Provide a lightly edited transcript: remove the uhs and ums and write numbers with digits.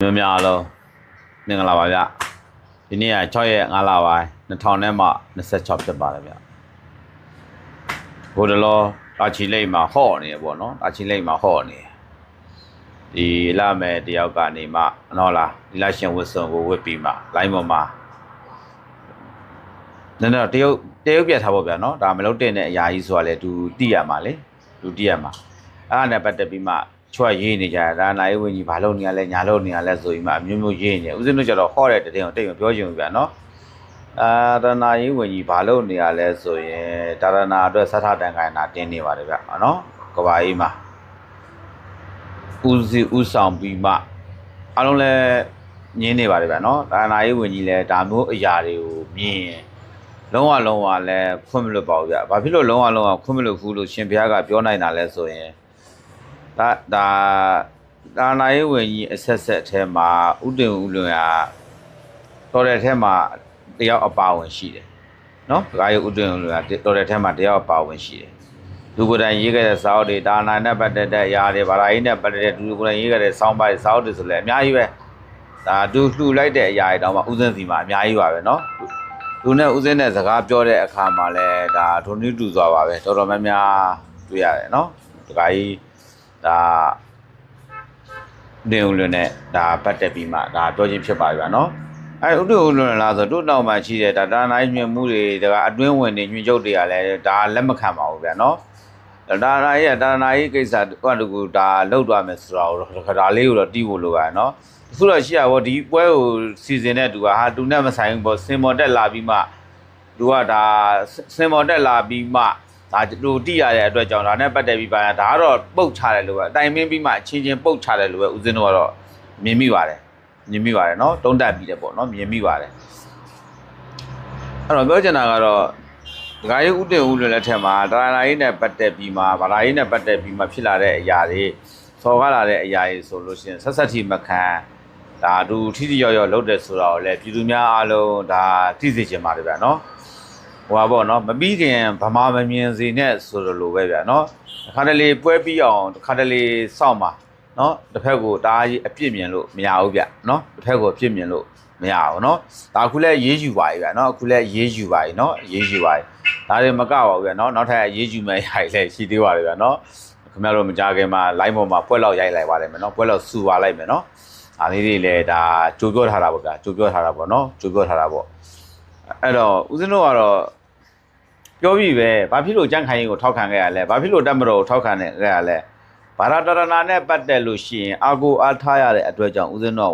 များများလို့မင်္ဂလာပါဗျဒီနေ့က6ရက်5လပိုင်း2000နဲ့မှ26ဖြစ်ပါတယ်ဗျဘိုးတလောတာချီလိတ်မှာဟော့နေရပေါ့နော်တာချီလိတ်မှာဟော့နေဒီလာမဲ့တယောက်ကနေမှနော်လားဒီလာရှင်ဝတ်စုံကိုဝတ်ပြီးမှလိုင်းပေါ်မှာနည်းနည်းတရုတ်ပြတ်ထားပေါ့ဗျာနော်ဒါမလုပ်တဲ့အရာကြီးဆိုတာလေသူသိရမှာလေသူသိရမှာအဲ့ဒါနဲ့ပတ်သက်ပြီးမှချွတ်ရေးနေကြတာနိုင်ဝင်ကြီးဘာလုပ်နေရလဲညာလုပ်နေရလဲဆိုပြီးမှအမျိုးမျိုးရေးနေဦးဇင်းတို့ကျတော့ဟော့တဲ့တည်းကိုတိတ်မပြောချင်ဘူးဗျာနော်ဒါနာရေးဝင်ကြီးဘာလုပ်နေရလဲဆိုရင်ဒါရနာအတွက်ဆက်ထတန်ခိုင်နာတင်းနေပါတယ်ဗျာနော်ကဘာအေးမှာဦးဆောင်ပြီးမှအားလုံးလည်းညင်းနေပါတယ်ဗျာနော်ဒါနာရေးဝင်ကြီးလည်းဒါမျိုးအရာတွေကိုမြင်လုံးဝလည်းခွင့်မလွတ်ပါဘူးဗျဘာဖြစ်လို့လုံးဝခွင့်မလွတ်ဘူးလို့ရှင်ဘုရားကပြောနိုင်တာလဲဆိုရင်ဒါနာရေးဝင်ကြီးအဆက်အထဲမှာဥတင်ဦးလွင်ကတော်တဲ့ထဲမှာတယောက်အပါဝင်ရှိတယ်နော်ဒကာရုပ်ဥတင်ဦးလွင်ကတော်တဲ့ထဲမှာတယောက်အပါဝင်ရှိတယ်လူကိုယ်တိုင်ရေးခဲ့တဲ့စာအုပ်တွေဒါနာနဲ့ပတ်သက်တဲ့အရာတွေဗလာရေးနဲ့ပတ်သက်တဲ့လူကိုယ်တိုင်ရေးခဲ့တဲ့စောင်းပိုက်စာအုပ်တွေဆိုလည်းအများကြီးပဲဒါသူလှူလိုက်တဲ့အရာတွေတောင်မှဥစဉ်စီမှာအများကြီးပါပဲနော်သူနဲ့ဥစဉ်နဲ့စကားပြောတဲ့အခါမှာလည်းဒါဒုံနည်းတူစွာပါပဲတော်တော်များများတွေ့ရတယ်နော်ဒကာကြီးဒါနေဦးလွင်နဲ့ဒါပတ်သက်ပြီးမှဒါပြောချင်းဖြစ်ပါပြီဗျာနော်အဲဥတုဦးလွင်လားဆိုတို့နောက်မှာရှိတဲ့ဒါနိုင်ညွှန်မှုတွေဒါအတွင်းဝင်နေညွှန်ချုပ်တွေကလည်းဒါလက်မခံပါဘူးဗျာနော်ဒါနာရေးကိစ္စတူကူဒါလောက်သွားမယ်ဆိုတော့ဒါလေးကိုတော့တီးဖို့လိုပါနော်အခုတော့ရှိရပါဒီပွဲကိုစီစဉ်တဲ့သူကဟာသူနဲ့မဆိုင်ဘူးပေါ့စင်မော်တက်လာပြီးမှသူကဒါစင်မော်တက်လာပြီးမှဒါတူတိရတဲ့အတွက်ကြောင့်ဒါနဲ့ပတ်သက်ပြီးပါဒါကတော့ပုတ်ချတယ်လို့ပဲအတိုင်မင်းပြီးမှချင်းပုတ်ချတယ်လို့ပဲဦးဇင်းတို့ကတော့မြင်မိပါတယ်နော်တုံးတက်ပြီးတယ်ပေါ့နော်မြင်မိပါတယ်အဲ့တော့ပြောချင်တာကတော့ဒကာရုပ်ဥတင်ဦးလွင်လက်ထက်မှာဒါနာရေးနဲ့ပတ်သက်ပြီးမှဗလာရေးနဲ့ပတ်သက်ပြီးမှဖြစ်လာတဲ့အရာတွေစော်ကားလာတဲ့အရာတွေဆိုလို့ရှိရင်ဆက်ထိမခံဒါသူထိရောက်လုပ်တယ်ဆိုတော့လေပြည်သူများအားလုံးဒါသိစေချင်ပါတယ်ဗျာနော်ဟိုပါပေါ့နော်မပြီးခင်ဗမာမမြင်စေနဲ့ဆိုလိုပဲဗျာနော်တစ်ခါတလေပွဲပြီးအောင်တစ်ခါတလေစောင့်ပါနော်တစ်ဖက်ကိုဒါအပြစ်မြင်လို့မရဘူးဗျနော်တစ်ဖက်ကိုအပြစ်မြင်လို့မရဘူးနော်ဒါအခုလဲရေးယူပါပြီဗျနော်အခုလဲရေးယူပါပြီနော်ရေးယူပါပြီဒါတွေမကပါဘူးဗျနော်နောက်ထပ်ရေးယူမဲ့ရိုက်လဲရှိသေးပါတယ်ဗျနော်ခင်ဗျားတို့မကြခင်မှာ line ပေါ်မှာပွဲလောက်ရိုက်လိုက်ပါလိမ့်မယ်နော်ပွဲလောက်စူပါလိုက်မယ်နော်ဒါလေးတွေလည်းဒါကြိုပြောထားတာပေါ့ဗျာကြိုပြောထားတာပေါ့နော်ကြိုပြောထားတာပေါ့အဲ့တော့ဦးဇင်းတို့ကတော့ပြောပြီပဲဘာဖြစ်လို့ကြန့်ခိုင်ရင်ကိုထောက်ခံခဲ့ရလဲဘာဖြစ်လို့တက်မတော်ကိုထောက်ခံခဲ့ရလဲဘာသာတရဏနဲ့ပတ်သက်လို့ရှိရင်အာကိုအားထားရတဲ့အတွက်ကြောင့်ဦးဇင်းတို့